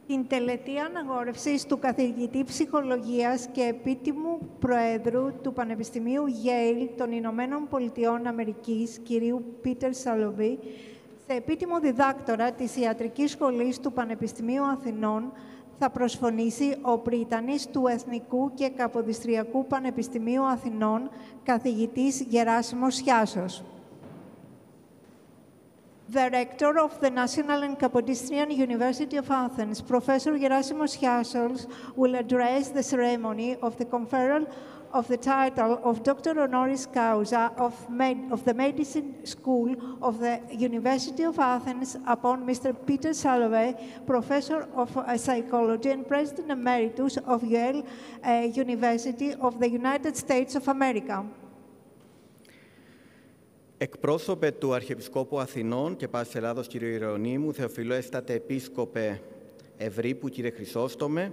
την τελετή αναγόρευσης του καθηγητή Ψυχολογίας και επίτιμου Προέδρου του Πανεπιστημίου Yale των Ηνωμένων Πολιτειών Αμερικής, κυρίου Salovey, σε επίτιμο διδάκτορα της Ιατρικής Σχολής του Πανεπιστημίου Αθηνών, θα προσφωνήσει ο πρίτανης του Εθνικού και Καποδιστριακού Πανεπιστημίου Αθηνών, καθηγητής Γεράσιμος Χιάσος. The Rector of the National and Capodistrian University of Athens, Professor Gerasimos Chiassos, will address the ceremony of the conferral of the title of Doctor Honoris Causa of the Medicine School of the University of Athens upon Mr. Peter Salovey, Professor of Psychology and President Emeritus of Yale University of the United States of America. Εκπρόσωπε του Αρχιεπισκόπου Αθηνών και Πάσης Ελλάδος, κύριο Ιερονύμου, Θεοφιλόεστατε Επίσκοπε Ευρύπου, κύριε Χρυσόστομε,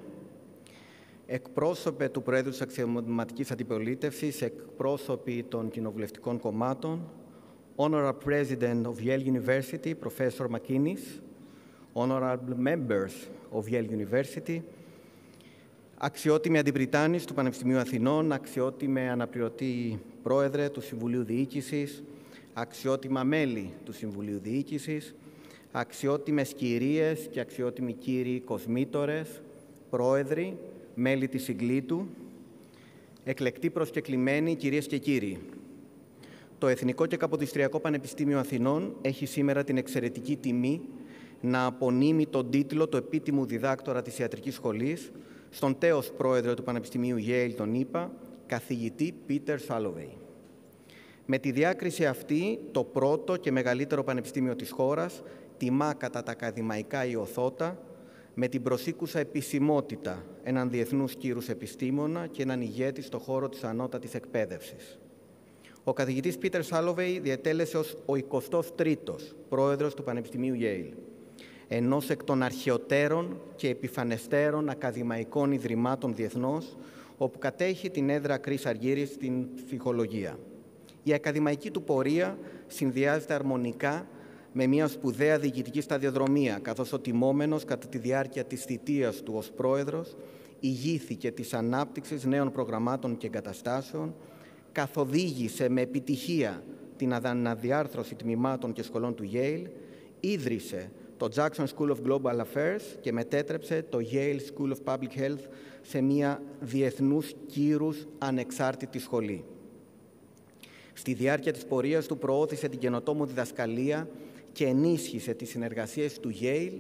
εκπρόσωπε του Προέδρου της Αξιωματικής Αντιπολίτευσης, εκπρόσωποι των κοινοβουλευτικών κομμάτων, Honorable President of Yale University, Professor McInnes, Honorable Members of Yale University, αξιότιμοι αντιπριτάνης του Πανεπιστημίου Αθηνών, αξιότιμε αναπληρωτή Πρόεδρε του Συμβουλίου Διοίκησης, αξιότιμα μέλη του Συμβουλίου Διοίκησης, αξιότιμες κυρίες και αξιότιμοι κύριοι κοσμήτορες, πρόεδροι, μέλη της Συγκλήτου, εκλεκτοί προσκεκλημένοι, κυρίες και κύριοι. Το Εθνικό και Καποδιστριακό Πανεπιστήμιο Αθηνών έχει σήμερα την εξαιρετική τιμή να απονείμει τον τίτλο του επίτιμου διδάκτορα της Ιατρικής Σχολής στον τέως Πρόεδρο του Πανεπιστημίου Yale, τον ΗΠΑ, καθηγητή Salovey. Με τη διάκριση αυτή, το πρώτο και μεγαλύτερο πανεπιστήμιο της χώρας τιμά κατά τα ακαδημαϊκά ιωθώτα με την προσήκουσα επισημότητα έναν διεθνούς κύρους επιστήμονα και έναν ηγέτη στο χώρο της ανώτατης εκπαίδευσης. Ο καθηγητής Salovey διετέλεσε ως ο 23ος πρόεδρος του Πανεπιστημίου Yale, ενός εκ των αρχαιοτέρων και επιφανεστέρων ακαδημαϊκών ιδρυμάτων διεθνώς, όπου κατέχει την έδρα Κρίς Αργύρης στην ψυχολογία. Η ακαδημαϊκή του πορεία συνδυάζεται αρμονικά με μια σπουδαία διοικητική σταδιοδρομία, καθώς ο τιμόμενος κατά τη διάρκεια της θητείας του ως πρόεδρος ηγήθηκε της ανάπτυξης νέων προγραμμάτων και εγκαταστάσεων, καθοδήγησε με επιτυχία την αναδιάρθρωση τμήματων και σχολών του Yale, ίδρυσε το Jackson School of Global Affairs και μετέτρεψε το Yale School of Public Health σε μια διεθνούς κύρους ανεξάρτητη σχολή. Στη διάρκεια της πορείας του προώθησε την καινοτόμο διδασκαλία και ενίσχυσε τις συνεργασίες του Yale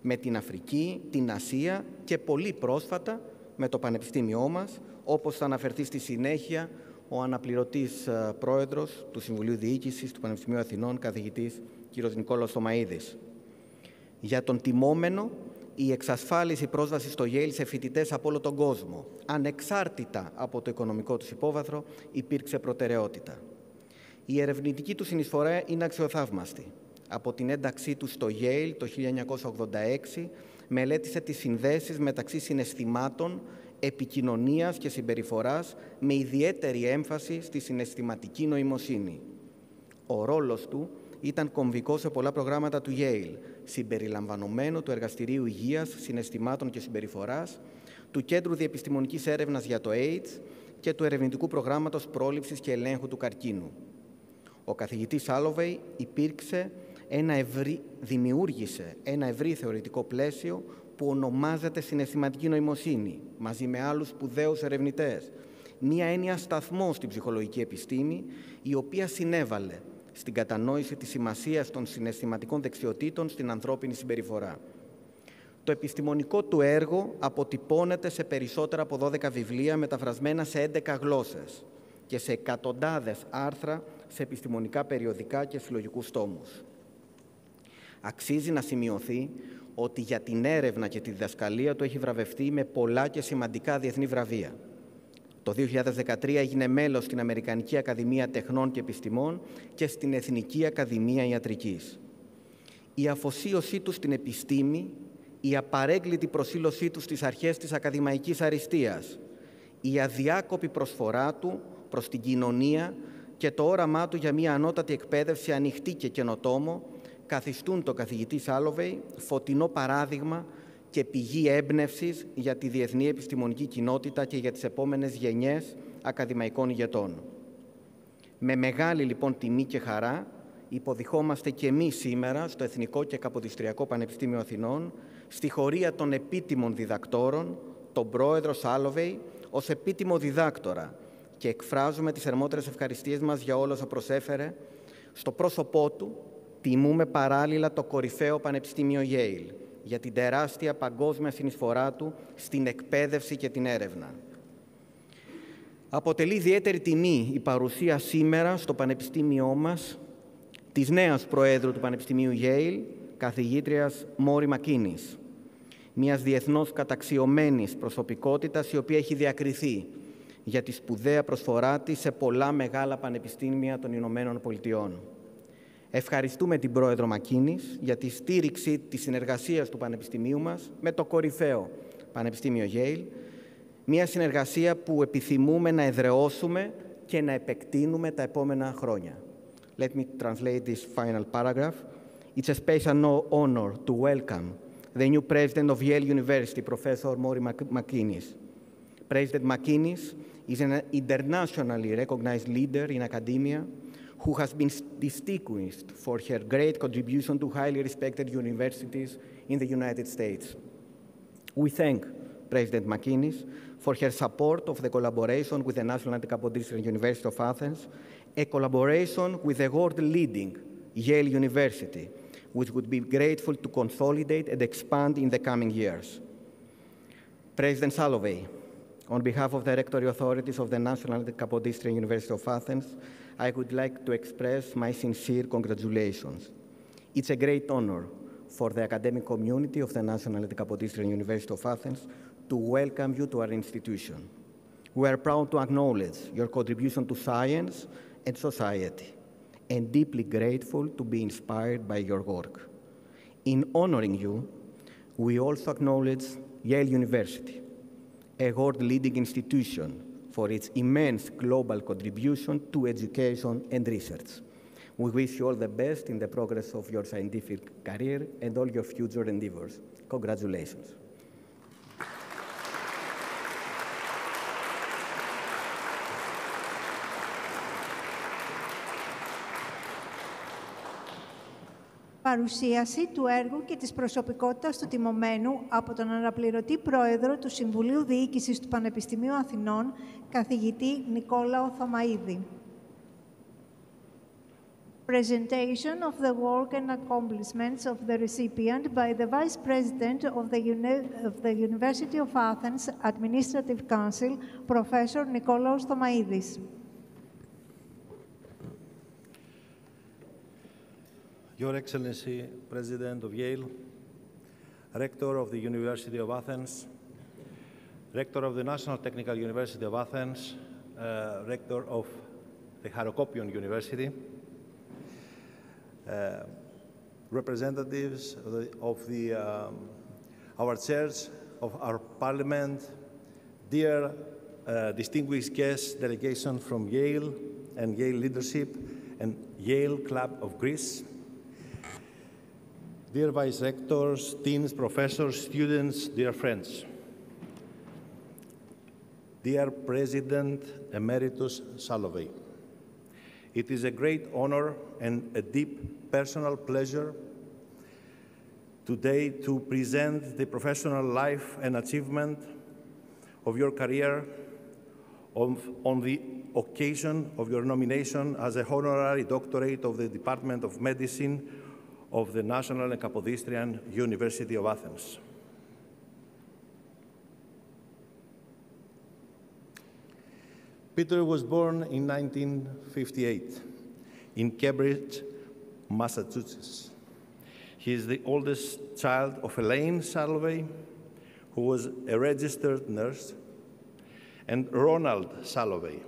με την Αφρική, την Ασία και πολύ πρόσφατα με το Πανεπιστήμιό μας, όπως θα αναφερθεί στη συνέχεια ο αναπληρωτής πρόεδρος του Συμβουλίου Διοίκησης του Πανεπιστημίου Αθηνών, καθηγητής κ. Νικόλαος Θωμαΐδης. Για τον τιμόμενο, η εξασφάλιση πρόσβασης στο Yale σε φοιτητές από όλο τον κόσμο, ανεξάρτητα από το οικονομικό τους υπόβαθρο, υπήρξε προτεραιότητα. Η ερευνητική του συνεισφορά είναι αξιοθαύμαστη. Από την ένταξή του στο Yale το 1986, μελέτησε τις συνδέσεις μεταξύ συναισθημάτων, επικοινωνίας και συμπεριφοράς, με ιδιαίτερη έμφαση στη συναισθηματική νοημοσύνη. Ο ρόλος του ήταν κομβικό σε πολλά προγράμματα του Yale, συμπεριλαμβανομένου του Εργαστηρίου Υγείας, Συναισθημάτων και Συμπεριφοράς, του Κέντρου Διεπιστημονικής Έρευνας για το AIDS και του Ερευνητικού Προγράμματος Πρόληψης και Ελέγχου του Καρκίνου. Ο καθηγητής Salovey δημιούργησε ένα ευρύ θεωρητικό πλαίσιο που ονομάζεται συναισθηματική νοημοσύνη, μαζί με άλλους σπουδαίους ερευνητές. Μία έννοια σταθμό στην ψυχολογική επιστήμη, η οποία συνέβαλε στην κατανόηση της σημασίας των συναισθηματικών δεξιοτήτων στην ανθρώπινη συμπεριφορά. Το επιστημονικό του έργο αποτυπώνεται σε περισσότερα από 12 βιβλία μεταφρασμένα σε 11 γλώσσες και σε εκατοντάδες άρθρα σε επιστημονικά περιοδικά και συλλογικούς τόμους. Αξίζει να σημειωθεί ότι για την έρευνα και τη διδασκαλία του έχει βραβευτεί με πολλά και σημαντικά διεθνή βραβεία. Το 2013 έγινε μέλος στην Αμερικανική Ακαδημία Τεχνών και Επιστημών και στην Εθνική Ακαδημία Ιατρικής. Η αφοσίωσή του στην επιστήμη, η απαρέγκλητη προσήλωσή του στις αρχές της ακαδημαϊκής αριστείας, η αδιάκοπη προσφορά του προς την κοινωνία και το όραμά του για μια ανώτατη εκπαίδευση ανοιχτή και καινοτόμο καθιστούν τον καθηγητή Salovey φωτεινό παράδειγμα και πηγή έμπνευσης για τη διεθνή επιστημονική κοινότητα και για τις επόμενες γενιές ακαδημαϊκών ηγετών. Με μεγάλη λοιπόν τιμή και χαρά υποδειχόμαστε και εμείς σήμερα στο Εθνικό και Καποδιστριακό Πανεπιστήμιο Αθηνών, στη χωρία των επίτιμων διδακτόρων, τον Πρόεδρο Salovey, ως επίτιμο διδάκτορα, και εκφράζουμε τις θερμότερες ευχαριστίες μας για όλα όσα προσέφερε. Στο πρόσωπό του τιμούμε παράλληλα το κορυφαίο Πανεπιστήμιο Yale για την τεράστια παγκόσμια συνεισφορά του στην εκπαίδευση και την έρευνα. Αποτελεί ιδιαίτερη τιμή η παρουσία σήμερα στο Πανεπιστήμιό μας της νέας Προέδρου του Πανεπιστημίου Yale, καθηγήτριας Μόρι Μακίνης, μιας διεθνώς καταξιωμένης προσωπικότητας η οποία έχει διακριθεί για τη σπουδαία προσφορά της σε πολλά μεγάλα πανεπιστήμια των Ηνωμένων Πολιτειών. Ευχαριστούμε την Πρόεδρο Μακίνης για τη στήριξη της συνεργασίας του Πανεπιστημίου μας με το κορυφαίο Πανεπιστήμιο Yale, μια συνεργασία που επιθυμούμε να εδραιώσουμε και να επεκτείνουμε τα επόμενα χρόνια. Let me translate this final paragraph. It's a special honor to welcome the new president of Yale University, Professor Maury McInnes. President McInnes is an internationally recognized leader in academia who has been distinguished for her great contribution to highly respected universities in the United States. We thank President McInnes for her support of the collaboration with the National Anti-Capodistria University of Athens, a collaboration with the world-leading Yale University, which would be grateful to consolidate and expand in the coming years. President Salovey, on behalf of the rectory authorities of the National Anti-Capodistria University of Athens, I would like to express my sincere congratulations. It's a great honor for the academic community of the National Anti-Capodistria University of Athens to welcome you to our institution. We are proud to acknowledge your contribution to science and society, and deeply grateful to be inspired by your work. In honoring you, we also acknowledge Yale University, a world-leading institution for its immense global contribution to education and research. We wish you all the best in the progress of your scientific career and all your future endeavors. Congratulations. Παρουσίαση του έργου και της προσωπικότητας του τιμωμένου από τον αναπληρωτή Πρόεδρο του Συμβουλίου Διοίκησης του Πανεπιστημίου Αθηνών, καθηγητή Νικόλαο Θωμαΐδη. Presentation of the work and accomplishments of the recipient by the Vice President of the University of Athens Administrative Council, Professor Nikolaos Thomaidis. Your Excellency, President of Yale, Rector of the University of Athens, Rector of the National Technical University of Athens, Rector of the Harokopion University, representatives of our chairs of our parliament, dear distinguished guests, delegation from Yale and Yale leadership and Yale Club of Greece, dear vice rectors, deans, professors, students, dear friends, dear President Emeritus Salovey, it is a great honor and a deep personal pleasure today to present the professional life and achievement of your career on the occasion of your nomination as a honorary doctorate of the Department of Medicine of the National and Capodistrian University of Athens. Peter was born in 1958 in Cambridge, Massachusetts. He is the oldest child of Elaine Salovey, who was a registered nurse, and Ronald Salovey,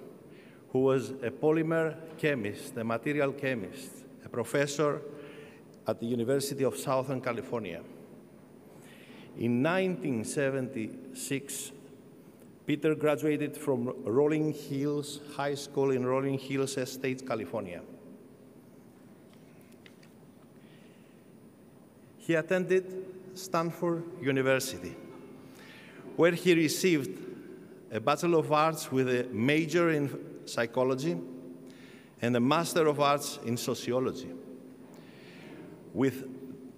who was a polymer chemist, a material chemist, a professor at the University of Southern California. In 1976, Peter graduated from Rolling Hills High School in Rolling Hills Estate, California. He attended Stanford University, where he received a Bachelor of Arts with a major in psychology and a Master of Arts in sociology, with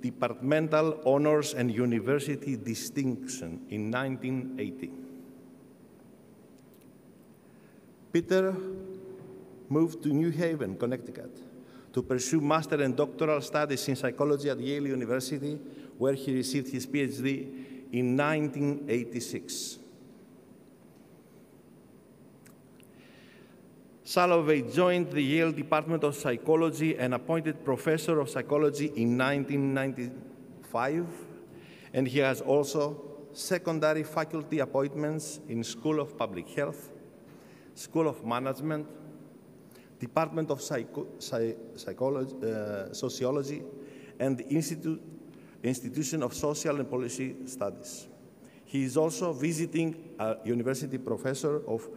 departmental honors and university distinction in 1980. Peter moved to New Haven, Connecticut, to pursue master and doctoral studies in psychology at Yale University, where he received his PhD in 1986. Salovey joined the Yale Department of Psychology and appointed professor of psychology in 1995, and he has also secondary faculty appointments in School of Public Health, School of Management, Department of Sociology, and the Institution of Social and Policy Studies. He is also visiting a university professor of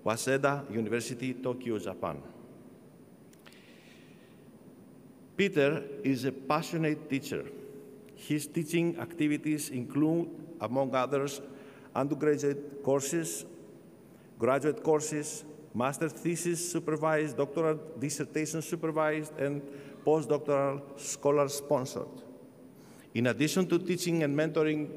Waseda University, Tokyo, Japan. Peter is a passionate teacher. His teaching activities include, among others, undergraduate courses, graduate courses, master's thesis supervised, doctoral dissertation supervised, and postdoctoral scholar sponsored. In addition to teaching and mentoring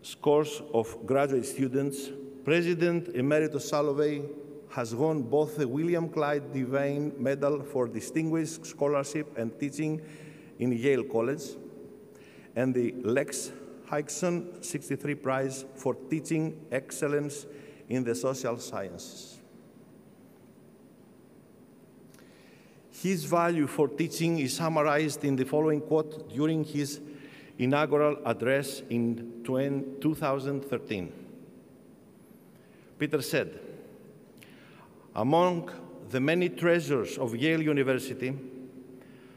scores of graduate students, President Emeritus Salovey has won both the William Clyde Devane Medal for Distinguished Scholarship and Teaching in Yale College and the Lex Hixon 63 Prize for Teaching Excellence in the Social Sciences. His value for teaching is summarized in the following quote during his inaugural address in 2013. Peter said, "Among the many treasures of Yale University,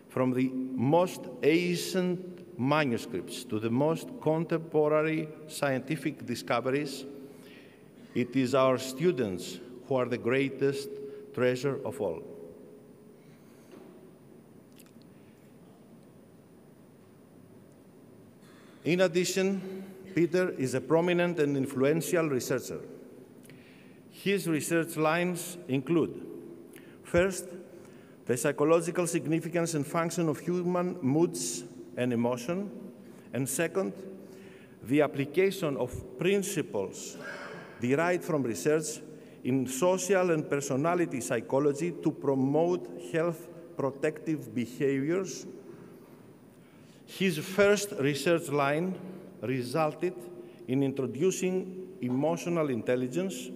from the most ancient manuscripts to the most contemporary scientific discoveries, it is our students who are the greatest treasure of all." In addition, Peter is a prominent and influential researcher. His research lines include, first, the psychological significance and function of human moods and emotion, and second, the application of principles derived from research in social and personality psychology to promote health protective behaviors. His first research line resulted in introducing emotional intelligence,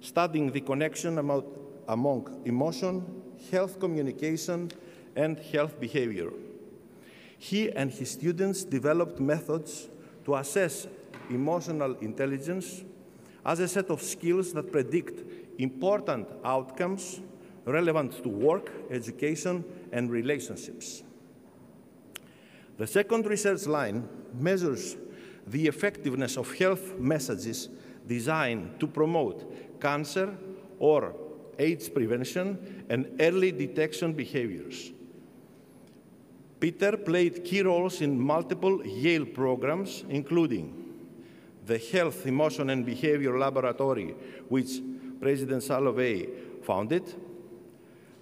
studying the connection among emotion, health communication, and health behavior. He and his students developed methods to assess emotional intelligence as a set of skills that predict important outcomes relevant to work, education, and relationships. The second research line measures the effectiveness of health messages designed to promote cancer or AIDS prevention and early detection behaviors. Peter played key roles in multiple Yale programs, including the Health, Emotion, and Behavior Laboratory, which President Salovey founded,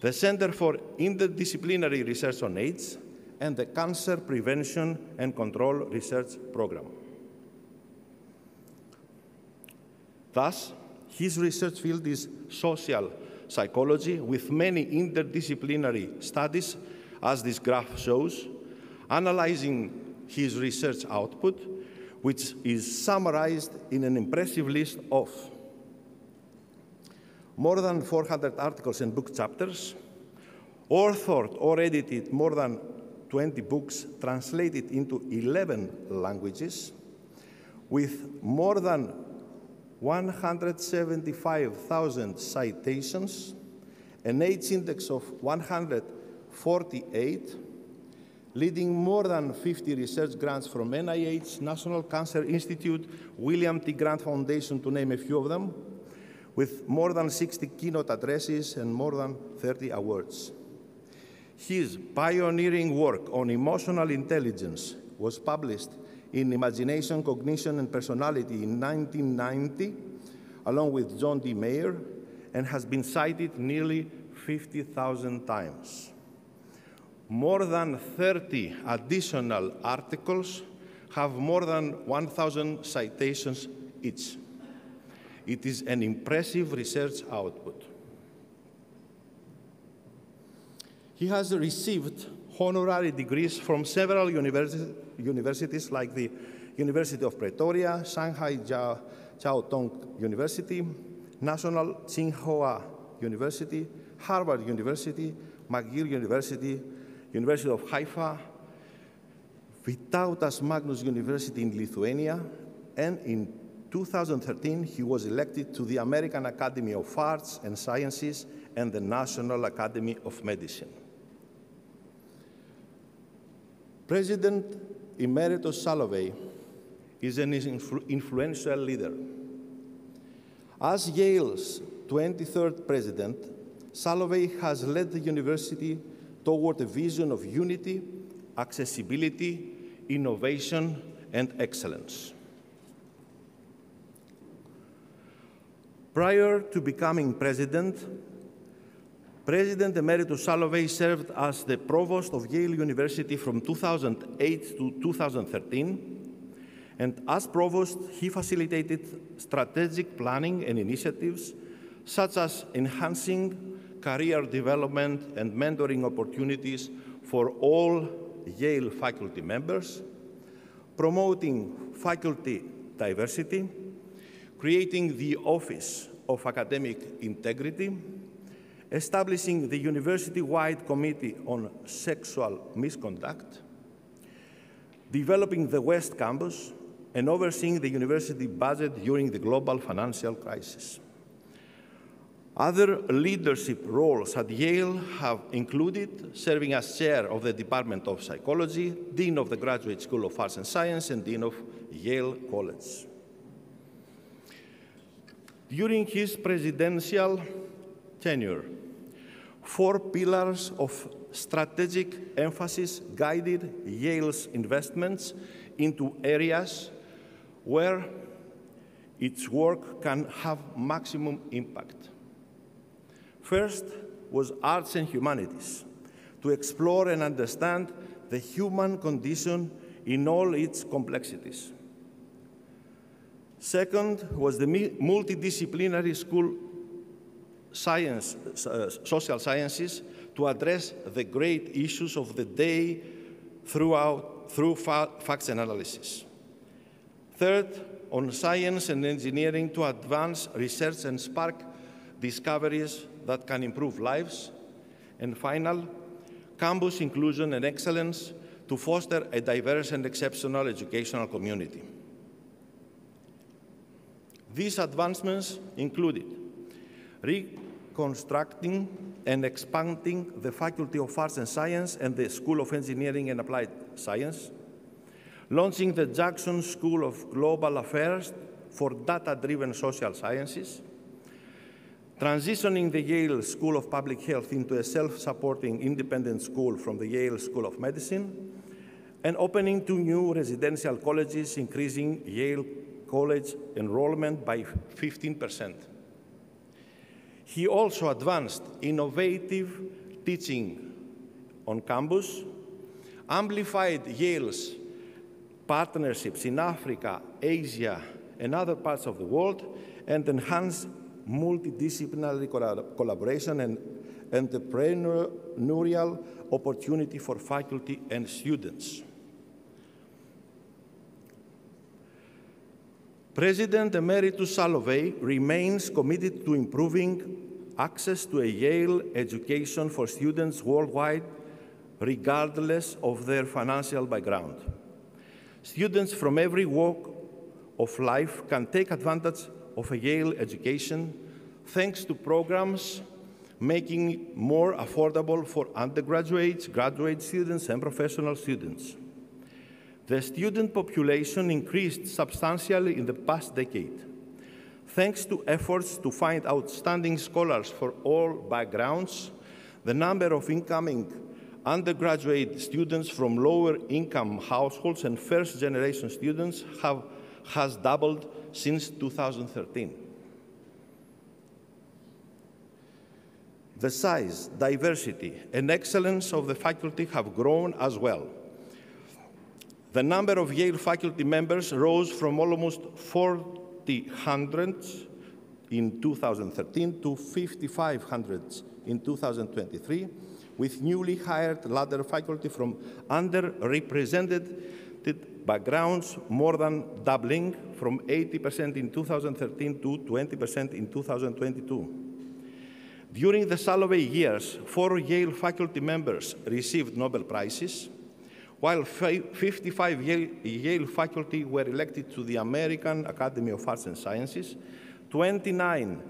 the Center for Interdisciplinary Research on AIDS, and the Cancer Prevention and Control Research Program. Thus, his research field is social psychology with many interdisciplinary studies, as this graph shows, analyzing his research output, which is summarized in an impressive list of more than 400 articles and book chapters, authored or edited more than 20 books translated into 11 languages, with more than 175,000 citations, an AIDS index of 148, leading more than 50 research grants from NIH, National Cancer Institute, William T. Grant Foundation, to name a few of them, with more than 60 keynote addresses and more than 30 awards. His pioneering work on emotional intelligence was published in Imagination, Cognition, and Personality in 1990, along with John D. Mayer, and has been cited nearly 50,000 times. More than 30 additional articles have more than 1,000 citations each. It is an impressive research output. He has received honorary degrees from several universities like the University of Pretoria, Shanghai Jiao Tong University, National Tsinghua University, Harvard University, McGill University, University of Haifa, Vytautas Magnus University in Lithuania, and in 2013 he was elected to the American Academy of Arts and Sciences and the National Academy of Medicine. President Emeritus Salovey is an influential leader. As Yale's 23rd president, Salovey has led the university toward a vision of unity, accessibility, innovation, and excellence. Prior to becoming president, President Emeritus Salovey served as the provost of Yale University from 2008 to 2013, and as provost, he facilitated strategic planning and initiatives such as enhancing career development and mentoring opportunities for all Yale faculty members, promoting faculty diversity, creating the Office of Academic Integrity, establishing the university-wide Committee on Sexual Misconduct, developing the West Campus, and overseeing the university budget during the global financial crisis. Other leadership roles at Yale have included serving as chair of the Department of Psychology, dean of the Graduate School of Arts and Science, and dean of Yale College. During his presidential tenure, 4 pillars of strategic emphasis guided Yale's investments into areas where its work can have maximum impact. First was arts and humanities, to explore and understand the human condition in all its complexities. Second was the multidisciplinary school social sciences to address the great issues of the day through facts and analysis. Third, on science and engineering to advance research and spark discoveries that can improve lives. And final, campus inclusion and excellence to foster a diverse and exceptional educational community. These advancements included reconstructing and expanding the Faculty of Arts and Science and the School of Engineering and Applied Science, launching the Jackson School of Global Affairs for data-driven social sciences, transitioning the Yale School of Public Health into a self-supporting independent school from the Yale School of Medicine, and opening 2 new residential colleges, increasing Yale College enrollment by 15%. He also advanced innovative teaching on campus, amplified Yale's partnerships in Africa, Asia, and other parts of the world, and enhanced multidisciplinary collaboration and entrepreneurial opportunity for faculty and students. President Emeritus Salovey remains committed to improving access to a Yale education for students worldwide, regardless of their financial background. Students from every walk of life can take advantage of a Yale education thanks to programs making it more affordable for undergraduates, graduate students, and professional students. The student population increased substantially in the past decade, thanks to efforts to find outstanding scholars for all backgrounds. The number of incoming undergraduate students from lower-income households and first-generation students has doubled since 2013. The size, diversity, and excellence of the faculty have grown as well. The number of Yale faculty members rose from almost 4,000 in 2013 to 5,500 in 2023, with newly hired ladder faculty from underrepresented backgrounds more than doubling from 80% in 2013 to 20% in 2022. During the Salovey years, 4 Yale faculty members received Nobel Prizes, while 55 Yale faculty were elected to the American Academy of Arts and Sciences, 29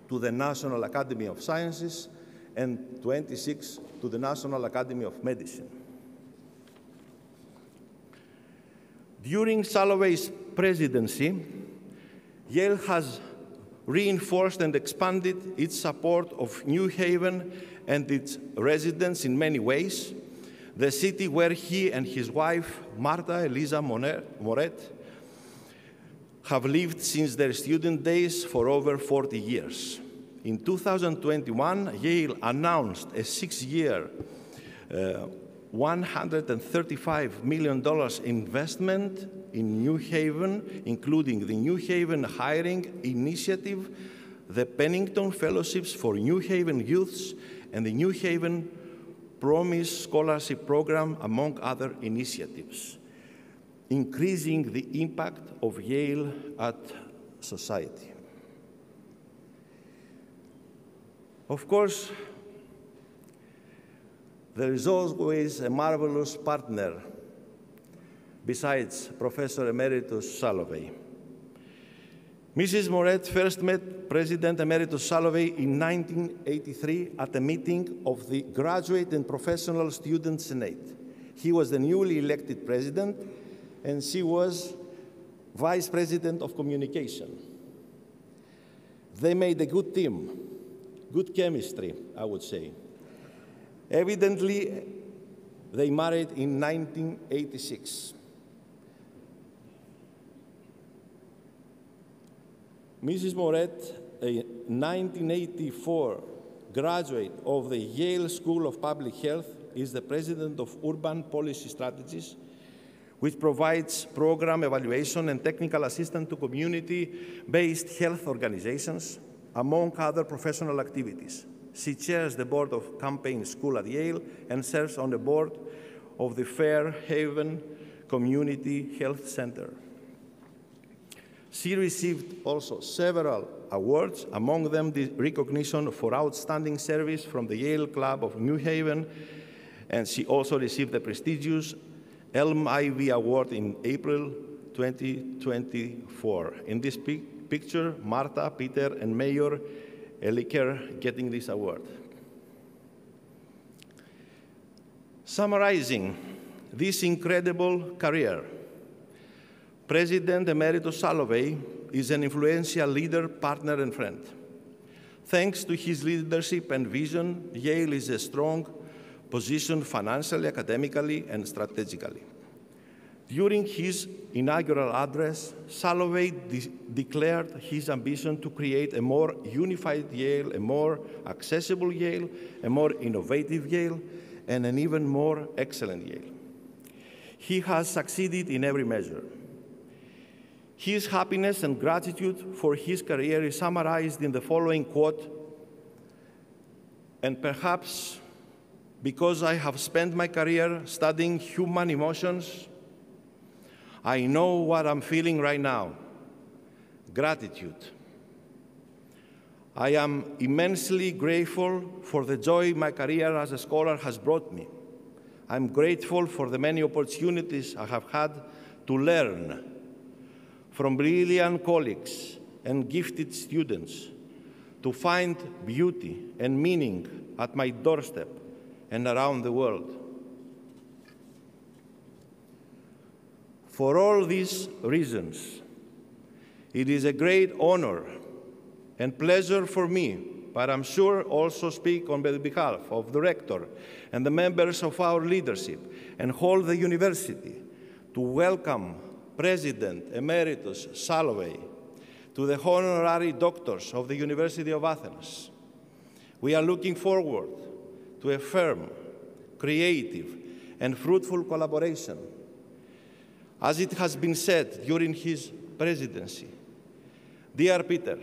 to the National Academy of Sciences, and 26 to the National Academy of Medicine. During Salovey's presidency, Yale has reinforced and expanded its support of New Haven and its residents in many ways, the city where he and his wife, Marta Elisa Moret, have lived since their student days for over 40 years. In 2021, Yale announced a 6-year, $135 million investment in New Haven, including the New Haven Hiring Initiative, the Pennington Fellowships for New Haven Youths, and the New Haven Promise Scholarship Program, among other initiatives, increasing the impact of Yale at society. Of course, there is always a marvelous partner besides Professor Emeritus Salovey. Mrs. Moret first met President Emeritus Salovey in 1983 at a meeting of the Graduate and Professional Student Senate. He was the newly elected president, and she was Vice President of Communication. They made a good team, good chemistry, I would say. Evidently, they married in 1986. Mrs. Moret, a 1984 graduate of the Yale School of Public Health, is the president of Urban Policy Strategies, which provides program evaluation and technical assistance to community-based health organizations, among other professional activities. She chairs the board of campaign school at Yale and serves on the board of the Fairhaven Community Health Center. She received also several awards, among them the recognition for outstanding service from the Yale Club of New Haven, and she also received the prestigious Elm Ivy Award in April 2024. In this picture, Marta, Peter, and Mayor Eliker getting this award. Summarizing this incredible career, President Emeritus Salovey is an influential leader, partner, and friend. Thanks to his leadership and vision, Yale is a strong position financially, academically, and strategically. During his inaugural address, Salovey declared his ambition to create a more unified Yale, a more accessible Yale, a more innovative Yale, and an even more excellent Yale. He has succeeded in every measure. His happiness and gratitude for his career is summarized in the following quote, and perhaps because I have spent my career studying human emotions, I know what I'm feeling right now: gratitude. I am immensely grateful for the joy my career as a scholar has brought me. I'm grateful for the many opportunities I have had to learn from brilliant colleagues and gifted students, to find beauty and meaning at my doorstep and around the world. For all these reasons, it is a great honor and pleasure for me, but I'm sure also speak on behalf of the rector and the members of our leadership and whole the university to welcome President Emeritus Salovey to the honorary doctors of the University of Athens. We are looking forward to a firm, creative, and fruitful collaboration. As it has been said during his presidency, dear Peter,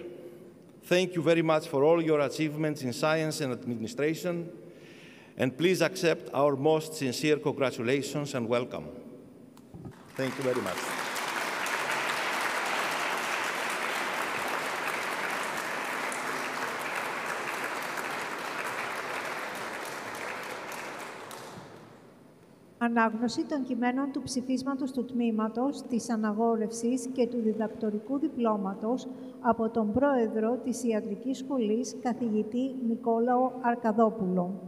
thank you very much for all your achievements in science and administration, and please accept our most sincere congratulations and welcome. Thank you very much. Ανάγνωση των κειμένων του ψηφίσματος του Τμήματος της Αναγόρευσης και του διδακτορικού διπλώματος από τον Πρόεδρο της Ιατρικής Σχολής, καθηγητή Νικόλαο Αρκαδόπουλο.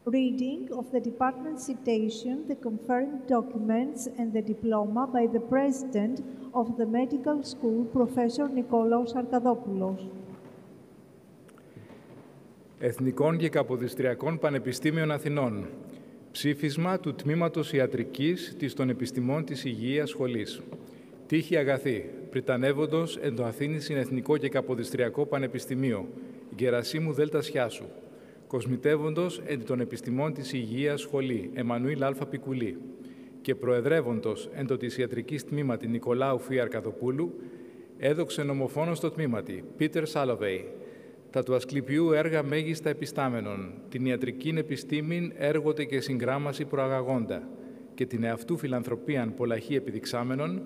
Reading of the department citation, the conferring documents and the diploma by the President of the Medical School, Professor Nikolaos Arkadopoulos. Εθνικών και Καποδιστριακών Πανεπιστήμιων Αθηνών. Ψήφισμα του Τμήματος Ιατρικής της των Επιστημών της Υγείας Σχολής. Τύχη αγαθή, πριτανεύοντος εν το Αθήνησιν Εθνικό και Καποδιστριακό Πανεπιστημίο, Γερασίμου Δέλτα Σιάσου, κοσμητεύοντος εν των Επιστημών της Υγείας Σχολή, Εμμανουήλ Α. Πικουλή, και προεδρεύοντος εν το της Ιατρικής Τμήματι Νικολάου Φ. Αρκαδοπούλου, έδοξεν ομοφόνος στο τμήματι, Πίτερ Salovey, τα του ασκληπιού έργα μέγιστα επιστάμενων, την ιατρικήν επιστήμην έργοτε και συγγράμμαση προαγαγόντα, και την εαυτού φιλανθρωπίαν πολλαχή επιδειξάμενων,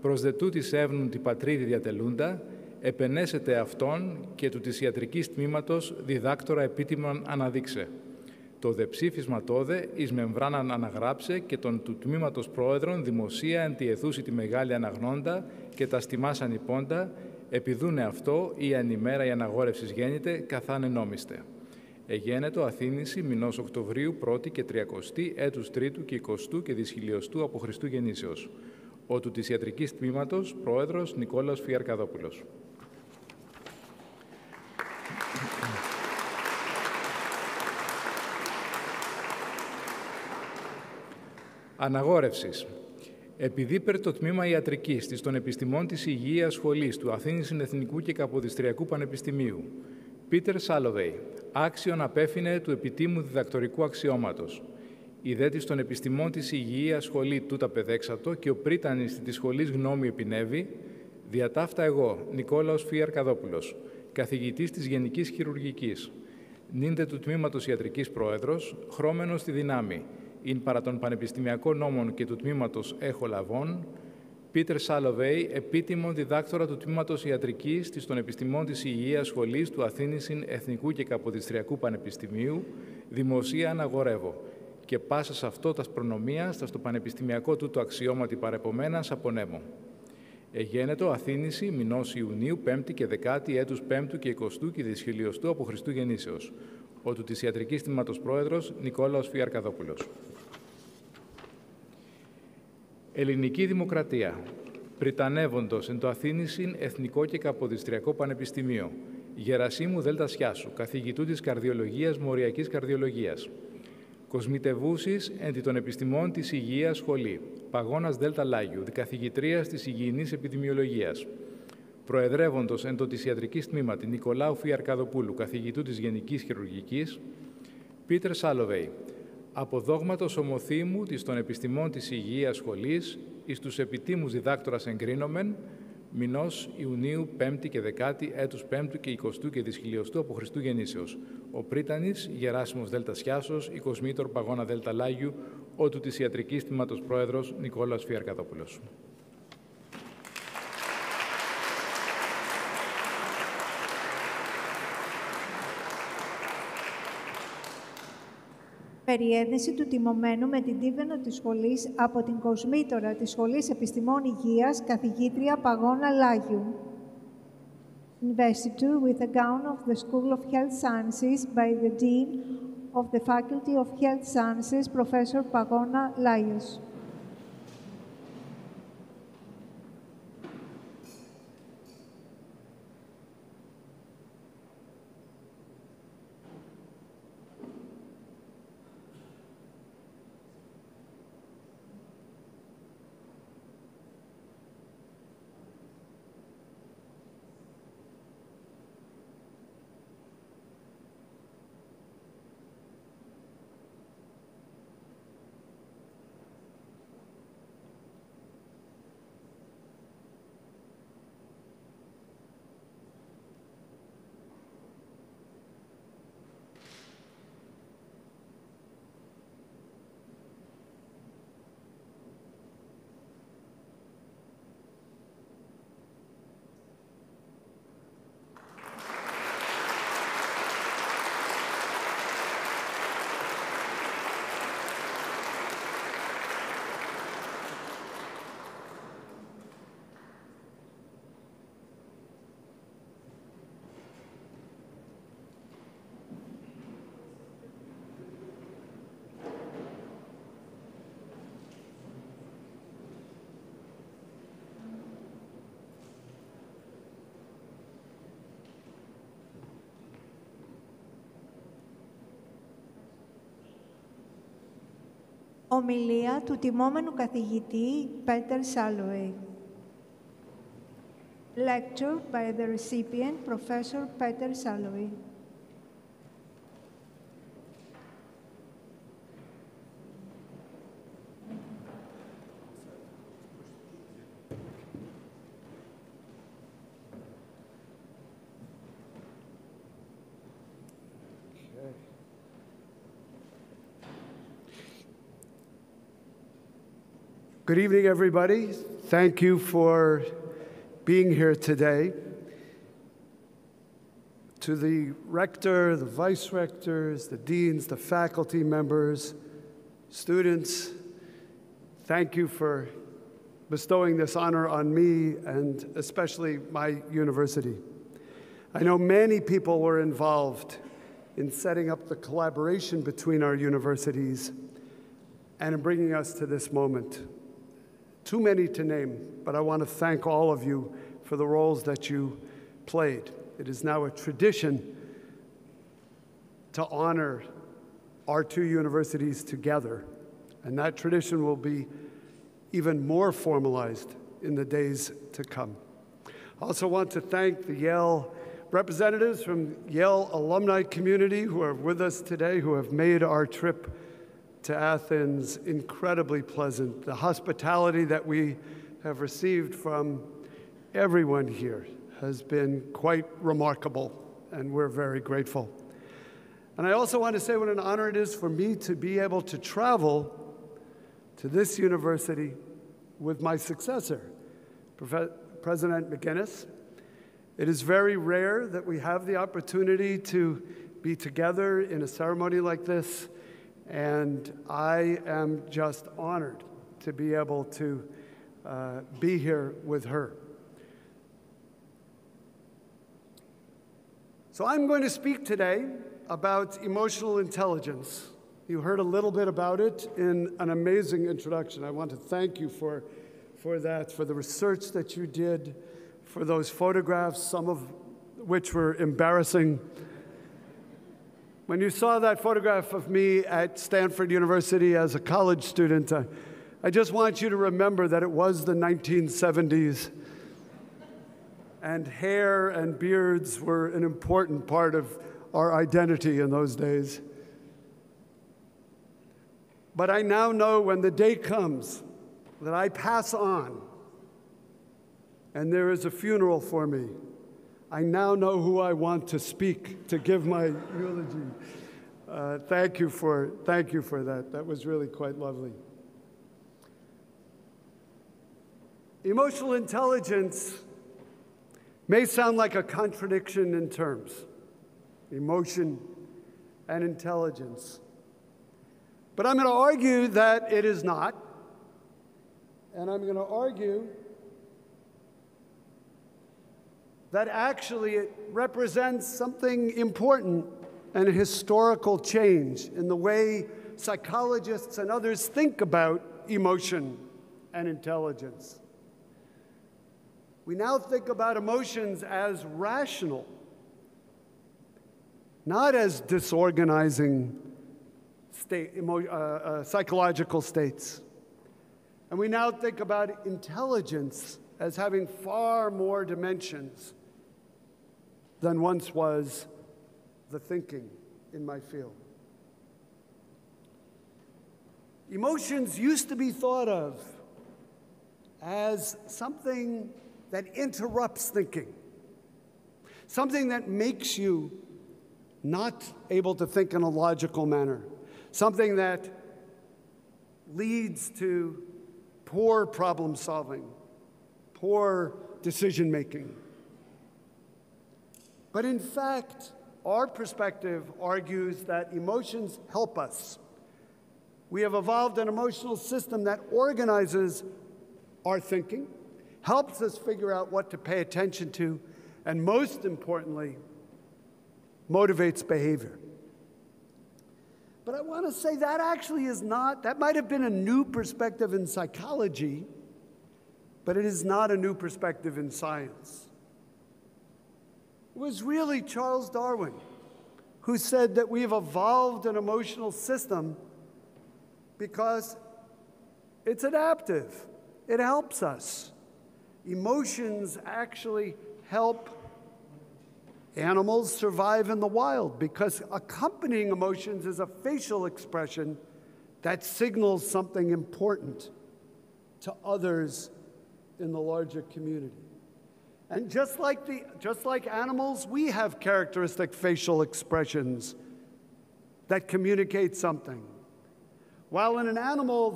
προσδετούτης εύνουν την πατρίδη διατελούντα, επενέσετε αυτόν και του της ιατρικής τμήματος διδάκτορα επίτιμον αναδείξε. Το δε ψήφισμα τόδε εις μεμβράναν αναγράψε και τον του τμήματος πρόεδρον δημοσία εν τη αιθούση τη μεγάλη αναγνώντα και τα στιμάς ανυπώντα, επιδούνε αυτό ή ανημέρα η αναγόρευσης γέννηται, καθάνε νόμιστε. Εγένετο Αθήνηση μηνός Οκτωβρίου 1η και 30η έτους 3ου και 20ου και δυσχυλιοστού από Χριστού γεννήσεως. Ο του της Ιατρικής Τμήματος, Πρόεδρος Νικόλαος Φ. Αρκαδόπουλος. Αναγόρευσης. Επειδή περ το Τμήμα Ιατρικής της των Επιστημών της Υγείας Σχολής του Αθήνησιν Εθνικού και Καποδιστριακού Πανεπιστημίου, Πίτερ Salovey, άξιον απέφυνε του επιτίμου διδακτορικού αξιώματος. Η δε της των Επιστημών της Υγείας Σχολή τούτα παιδέξατο και ο πρίτανης της Σχολής γνώμη επινεύει, διατάφτα εγώ, Νικόλαος Φ. Αρκαδόπουλος, καθηγητής της Γενικής Χειρουργικής, νύντε του Τμήματος Ιατρικής Πρόεδρος, χρώμενος στη δυνάμει, ειν παρά των Πανεπιστημιακών Νόμων και του Τμήματος Έχω Λαβών, Πίτερ Salovey, επίτιμο διδάκτορα του Τμήματος Ιατρικής της των Επιστημών της Υγείας Σχολής του Αθήνησιν Εθνικού και Καποδιστριακού Πανεπιστημίου, δημοσία αναγορεύω, και πάσα σε αυτό τας προνομίας, στα στο πανεπιστημιακό τούτο αξιώματι παρεπομένας απονέμω. Εγένετο Αθήνηση μηνός Ιουνίου 5η και 10η έτους 5ου και 20ου και δυσχυλιοστού από Χριστού γεννήσεως. Ο του της Ιατρικής Τμήματος Πρόεδρος Νικόλαος Φ. Αρκαδόπουλος. Ελληνική Δημοκρατία. Πριτανεύοντος εν το Αθήνησιν Εθνικό και Καποδιστριακό Πανεπιστημίο. Γερασίμου Δέλτα Σιάσου, καθηγητού της Καρδιολογίας Μοριακής Καρδιολογίας. Κοσμητευούσης εν τη των Επιστημών της Υγείας Σχολή. Παγώνας Δέλτα Λάγιου, δικαθηγητρίας της Υγιεινής Επιδημιολογίας. Προεδρεύοντος εν το της Ιατρικής Τμήματι Νικολάου Φ. Αρκαδοπούλου, καθηγητού της Γενικής Χειρουργικής, Πίτερ Salovey, αποδόγματος ομοθήμου της των Επιστημών της Υγείας Σχολής, εις τους επιτίμους διδάκτορας εγκρίνομεν, μηνός Ιουνίου 5η και 10η έτους 5ου και 20ου και δυσχυλιοστού από Χριστού γεννήσεως. Ο πρίτανης Γεράσιμος Δέλτα Σιάσος, η κοσμήτωρ Παγώνα Δέλτα Λάγιου, ο του της Ιατρικής Τμήματος Πρόεδρος Νικόλαος Φ. Αρκαδόπουλος. Περιέδεση του τιμωμένου με την τύβαινο της σχολής από την κοσμήτωρα της Σχολής Επιστημών Υγείας, καθηγήτρια Παγώνα Λάγιου. Investiture with a gown of the School of Health Sciences by the Dean of the Faculty of Health Sciences, Professor Pagona Laios. Ομιλία του τιμόμενου καθηγητή Peter Salovey. Lecture by the recipient, Professor Peter Salovey. Good evening, everybody. Thank you for being here today. To the rector, the vice rectors, the deans, the faculty members, students, thank you for bestowing this honor on me and especially my university. I know many people were involved in setting up the collaboration between our universities and in bringing us to this moment. Too many to name, but I want to thank all of you for the roles that you played. It is now a tradition to honor our two universities together, and that tradition will be even more formalized in the days to come. I also want to thank the Yale representatives from Yale alumni community who are with us today, who have made our trip to Athens incredibly pleasant. The hospitality that we have received from everyone here has been quite remarkable, and we're very grateful. And I also want to say what an honor it is for me to be able to travel to this university with my successor, President McGuinness. It is very rare that we have the opportunity to be together in a ceremony like this, and I am just honored to be able to be here with her. So I'm going to speak today about emotional intelligence. You heard a little bit about it in an amazing introduction. I want to thank you for that, for the research that you did, for those photographs, some of which were embarrassing. When you saw that photograph of me at Stanford University as a college student, I just want you to remember that it was the 1970s, and hair and beards were an important part of our identity in those days. But I now know when the day comes that I pass on and there is a funeral for me, I now know who I want to speak to give my eulogy. Thank you for that. That was really quite lovely. Emotional intelligence may sound like a contradiction in terms, emotion and intelligence. But I'm going to argue that it is not, and I'm going to argue that actually it represents something important and a historical change in the way psychologists and others think about emotion and intelligence. We now think about emotions as rational, not as disorganizing psychological states. And we now think about intelligence as having far more dimensions than once was the thinking in my field. Emotions used to be thought of as something that interrupts thinking, something that makes you not able to think in a logical manner, something that leads to poor problem solving, poor decision making. But in fact, our perspective argues that emotions help us. We have evolved an emotional system that organizes our thinking, helps us figure out what to pay attention to, and most importantly, motivates behavior. But I want to say that actually is not, that might have been a new perspective in psychology, but it is not a new perspective in science. It was really Charles Darwin who said that we have evolved an emotional system because it's adaptive. It helps us. Emotions actually help animals survive in the wild because accompanying emotions is a facial expression that signals something important to others in the larger community. And just like animals, we have characteristic facial expressions that communicate something. While in an animal,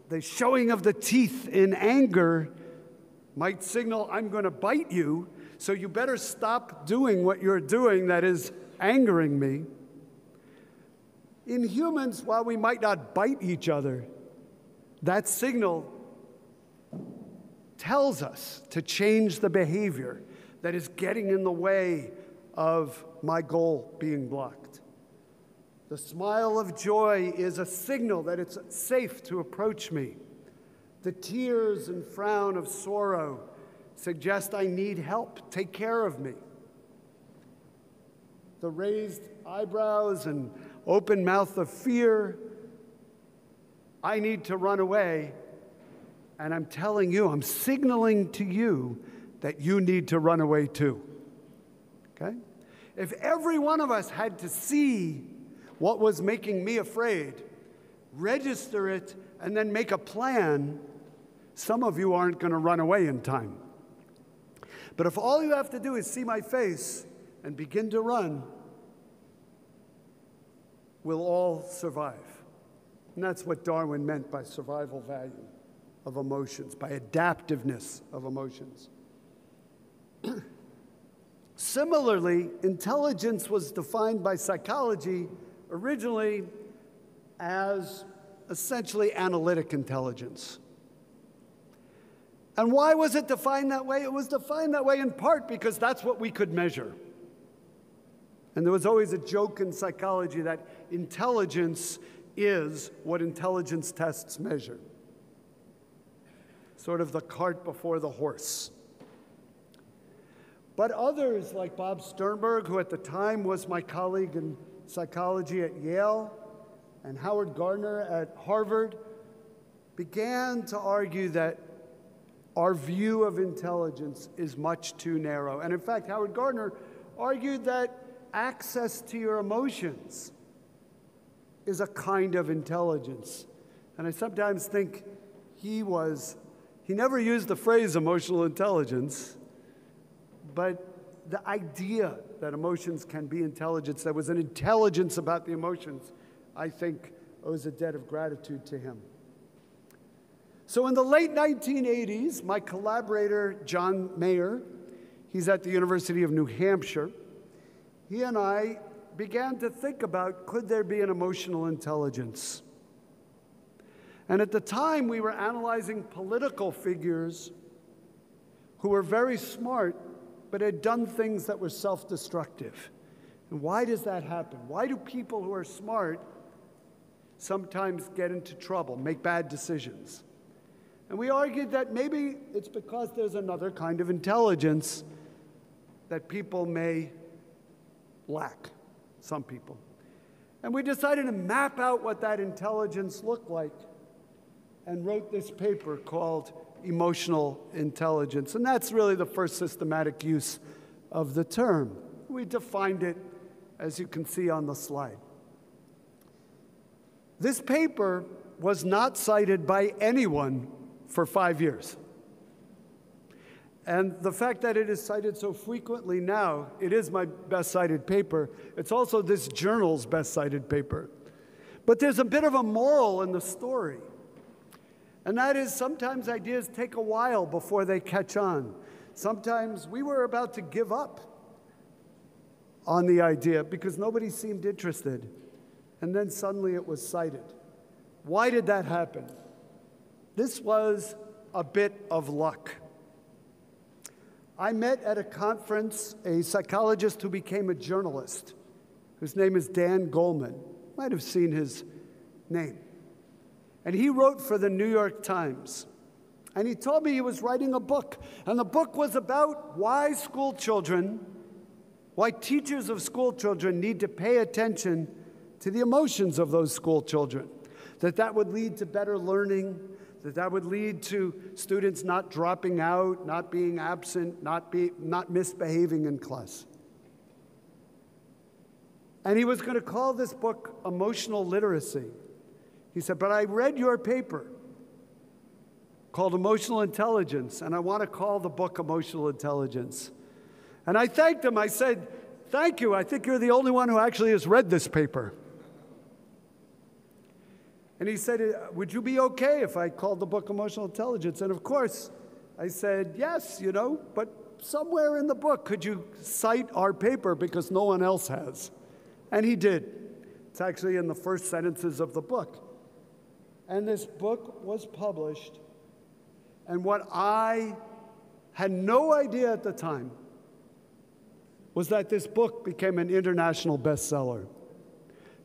the showing of the teeth in anger might signal, I'm going to bite you, so you better stop doing what you're doing that is angering me. In humans, while we might not bite each other, that signal tells us to change the behavior that is getting in the way of my goal being blocked. The smile of joy is a signal that it's safe to approach me. The tears and frown of sorrow suggest I need help, take care of me. The raised eyebrows and open mouth of fear, I need to run away, and I'm telling you, I'm signaling to you that you need to run away too. Okay? If every one of us had to see what was making me afraid, register it, and then make a plan, some of you aren't going to run away in time. But if all you have to do is see my face and begin to run, we'll all survive. And that's what Darwin meant by survival value of emotions, by adaptiveness of emotions. Similarly, intelligence was defined by psychology originally as essentially analytic intelligence. And why was it defined that way? It was defined that way in part because that's what we could measure. And there was always a joke in psychology that intelligence is what intelligence tests measure. Sort of the cart before the horse. But others, like Bob Sternberg, who at the time was my colleague in psychology at Yale, and Howard Gardner at Harvard, began to argue that our view of intelligence is much too narrow. And in fact, Howard Gardner argued that access to your emotions is a kind of intelligence. And I sometimes think he never used the phrase emotional intelligence, but the idea that emotions can be intelligence, there was an intelligence about the emotions, I think owes a debt of gratitude to him. So in the late 1980s, my collaborator, John Mayer, he's at the University of New Hampshire, he and I began to think about, could there be an emotional intelligence? And at the time, we were analyzing political figures who were very smart, but had done things that were self-destructive. And why does that happen? Why do people who are smart sometimes get into trouble, make bad decisions? And we argued that maybe it's because there's another kind of intelligence that people may lack, some people. And we decided to map out what that intelligence looked like and wrote this paper called Emotional Intelligence. And that's really the first systematic use of the term. We defined it, as you can see on the slide. This paper was not cited by anyone for 5 years. And the fact that it is cited so frequently now, it is my best cited paper. It's also this journal's best cited paper. But there's a bit of a moral in the story. And that is sometimes ideas take a while before they catch on. Sometimes we were about to give up on the idea because nobody seemed interested. And then suddenly it was cited. Why did that happen? This was a bit of luck. I met at a conference a psychologist who became a journalist, whose name is Dan Goleman. You might have seen his name. And he wrote for the New York Times. And he told me he was writing a book. And the book was about why teachers of school children need to pay attention to the emotions of those school children. that would lead to better learning, that would lead to students not dropping out, not being absent, not misbehaving in class. And he was going to call this book Emotional Literacy. He said, but I read your paper called Emotional Intelligence, and I want to call the book Emotional Intelligence. And I thanked him. I said, thank you. I think you're the only one who actually has read this paper. And he said, would you be okay if I called the book Emotional Intelligence? And of course, I said, yes, you know, but somewhere in the book, could you cite our paper because no one else has? And he did. It's actually in the first sentences of the book. And this book was published. And what I had no idea at the time was that this book became an international bestseller,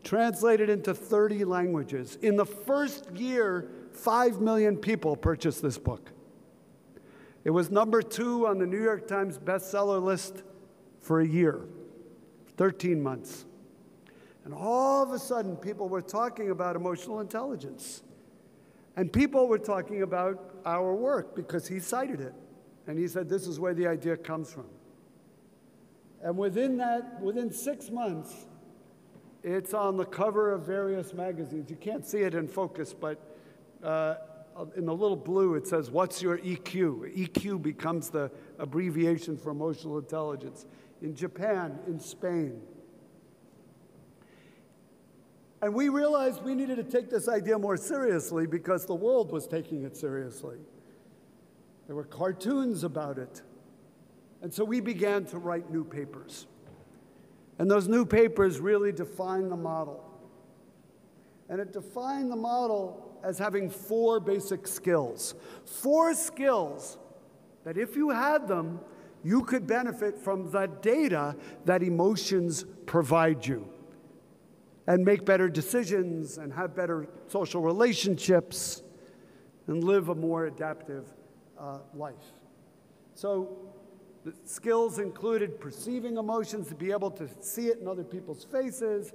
translated into 30 languages. In the first year, 5 million people purchased this book. It was number 2 on the New York Times bestseller list for a year, 13 months. And all of a sudden, people were talking about emotional intelligence. And people were talking about our work because he cited it. And he said, this is where the idea comes from. And within 6 months, it's on the cover of various magazines. You can't see it in focus, but in the little blue, it says, what's your EQ? EQ becomes the abbreviation for emotional intelligence. In Japan, in Spain. And we realized we needed to take this idea more seriously because the world was taking it seriously. There were cartoons about it. And so we began to write new papers. And those new papers really defined the model. And it defined the model as having 4 basic skills. 4 skills that if you had them, you could benefit from the data that emotions provide you and make better decisions and have better social relationships and live a more adaptive life. So the skills included perceiving emotions, to be able to see it in other people's faces,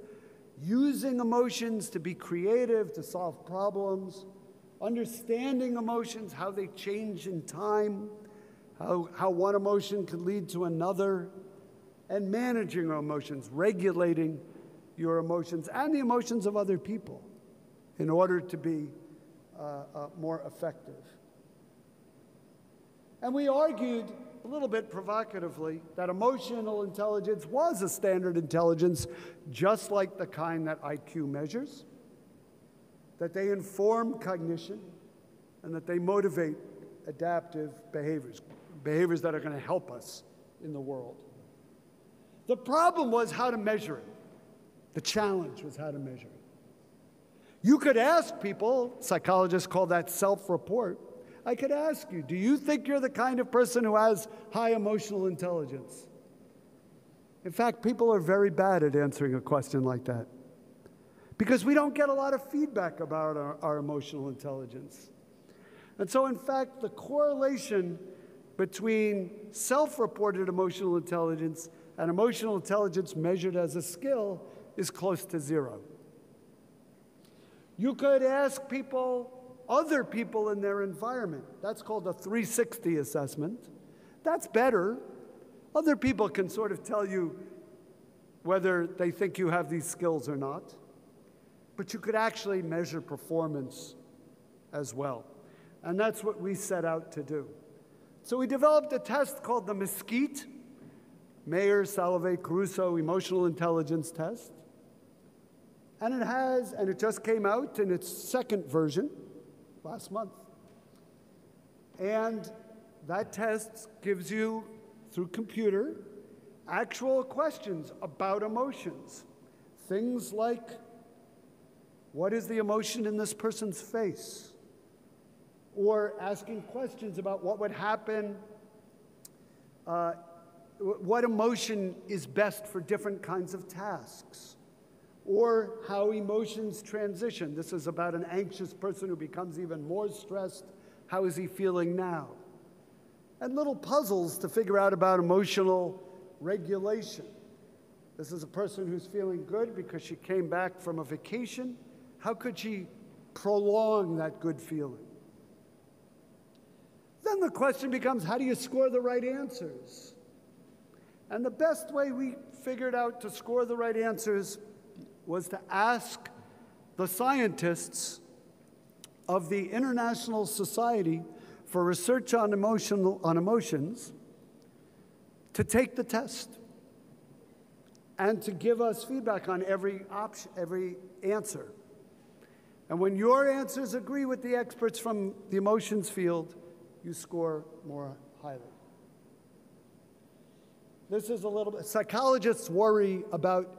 using emotions to be creative, to solve problems, understanding emotions, how they change in time, how one emotion could lead to another, and managing your emotions, regulating your emotions and the emotions of other people in order to be more effective. And we argued a little bit provocatively that emotional intelligence was a standard intelligence, just like the kind that IQ measures, that they inform cognition, and that they motivate adaptive behaviors, behaviors that are going to help us in the world. The problem was how to measure it. The challenge was how to measure it. You could ask people, psychologists call that self-report. I could ask you, do you think you're the kind of person who has high emotional intelligence? In fact, people are very bad at answering a question like that because we don't get a lot of feedback about our emotional intelligence. And so, in fact, the correlation between self-reported emotional intelligence and emotional intelligence measured as a skill is close to 0. You could ask people, other people in their environment. That's called a 360 assessment. That's better. Other people can sort of tell you whether they think you have these skills or not. But you could actually measure performance as well. And that's what we set out to do. So we developed a test called the Mesquite, Mayer, Salovey, Caruso Emotional Intelligence Test. And it just came out in its 2nd version last month. And that test gives you, through computer, actual questions about emotions. Things like, what is the emotion in this person's face? Or asking questions about what would happen, what emotion is best for different kinds of tasks. Or how emotions transition. This is about an anxious person who becomes even more stressed. How is he feeling now? And little puzzles to figure out about emotional regulation. This is a person who's feeling good because she came back from a vacation. How could she prolong that good feeling. Then the question becomes, how do you score the right answers? And the best way we figured out to score the right answers was to ask the scientists of the International Society for Research on Emotions to take the test and to give us feedback on every answer. And when your answers agree with the experts from the emotions field, you score more highly. This is a little bit, psychologists worry about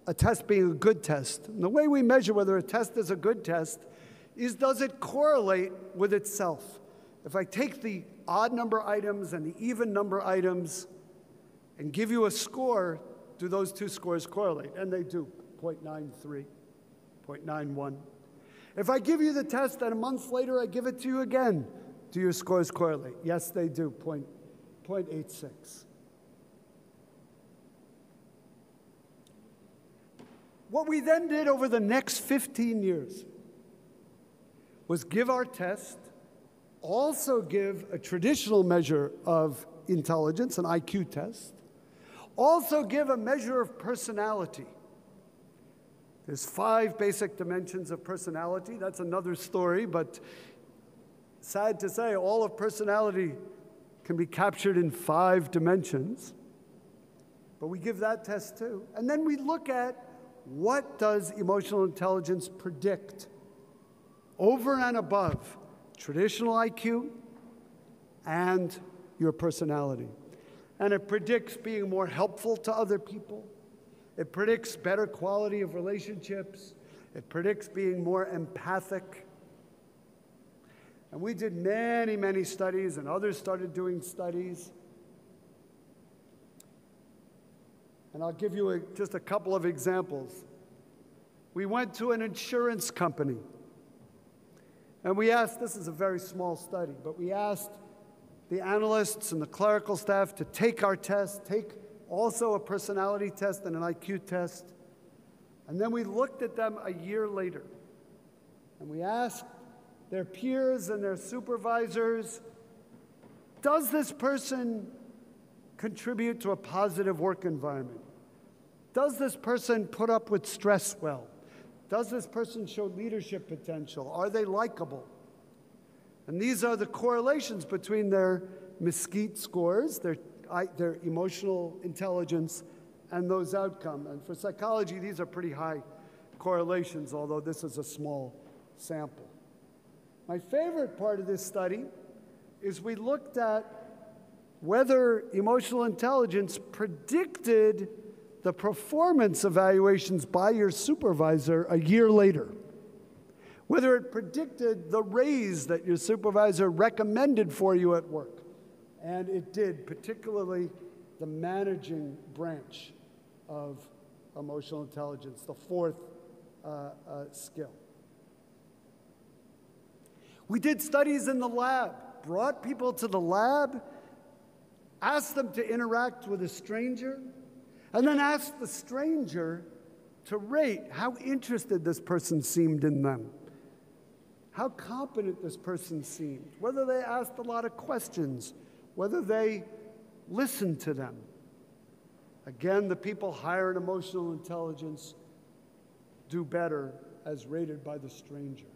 a test being a good test. And the way we measure whether a test is a good test is, does it correlate with itself? If I take the odd number items and the even number items and give you a score, do those two scores correlate? And they do, 0.93, 0.91. If I give you the test and a month later I give it to you again, do your scores correlate? Yes, they do, 0.86. What we then did over the next 15 years was give our test, also give a traditional measure of intelligence, an IQ test, also give a measure of personality. There's 5 basic dimensions of personality. That's another story, but sad to say, all of personality can be captured in 5 dimensions. But we give that test too. And then we look at, what does emotional intelligence predict over and above traditional IQ and your personality? And it predicts being more helpful to other people. It predicts better quality of relationships. It predicts being more empathic. And we did many, many studies, and others started doing studies. And I'll give you just a couple of examples. We went to an insurance company, and we asked, this is a very small study, but we asked the analysts and the clerical staff to take our test, take also a personality test and an IQ test, and then we looked at them a year later, and we asked their peers and their supervisors, does this person contribute to a positive work environment? Does this person put up with stress well? Does this person show leadership potential? Are they likable? And these are the correlations between their Mesquite scores, their emotional intelligence, and those outcomes. And for psychology, these are pretty high correlations, although this is a small sample. My favorite part of this study is we looked at whether emotional intelligence predicted the performance evaluations by your supervisor a year later, whether it predicted the raise that your supervisor recommended for you at work. And it did, particularly the managing branch of emotional intelligence, the 4th skill. We did studies in the lab, brought people to the lab, asked them to interact with a stranger, and then asked the stranger to rate how interested this person seemed in them, how competent this person seemed, whether they asked a lot of questions, whether they listened to them. Again, the people higher in emotional intelligence do better as rated by the stranger.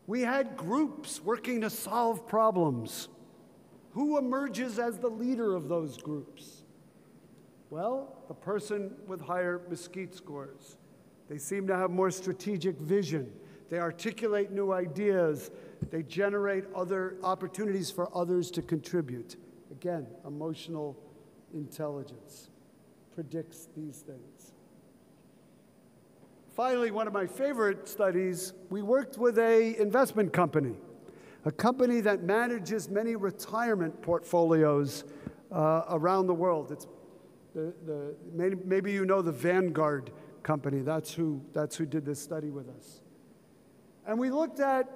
We had groups working to solve problems. Who emerges as the leader of those groups? Well, the person with higher Mesquite scores. They seem to have more strategic vision. They articulate new ideas. They generate other opportunities for others to contribute. Again, emotional intelligence predicts these things. Finally, one of my favorite studies, we worked with an investment company, a company that manages many retirement portfolios around the world. It's maybe you know the Vanguard company. That's who did this study with us. And we looked at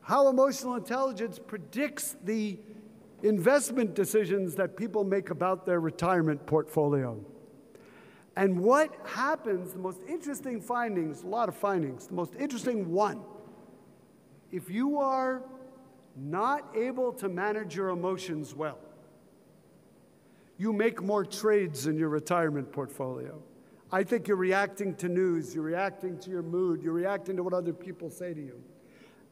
how emotional intelligence predicts the investment decisions that people make about their retirement portfolio. And what happens, the most interesting findings, a lot of findings, the most interesting one, if you are not able to manage your emotions well, you make more trades in your retirement portfolio. I think you're reacting to news, you're reacting to your mood, you're reacting to what other people say to you.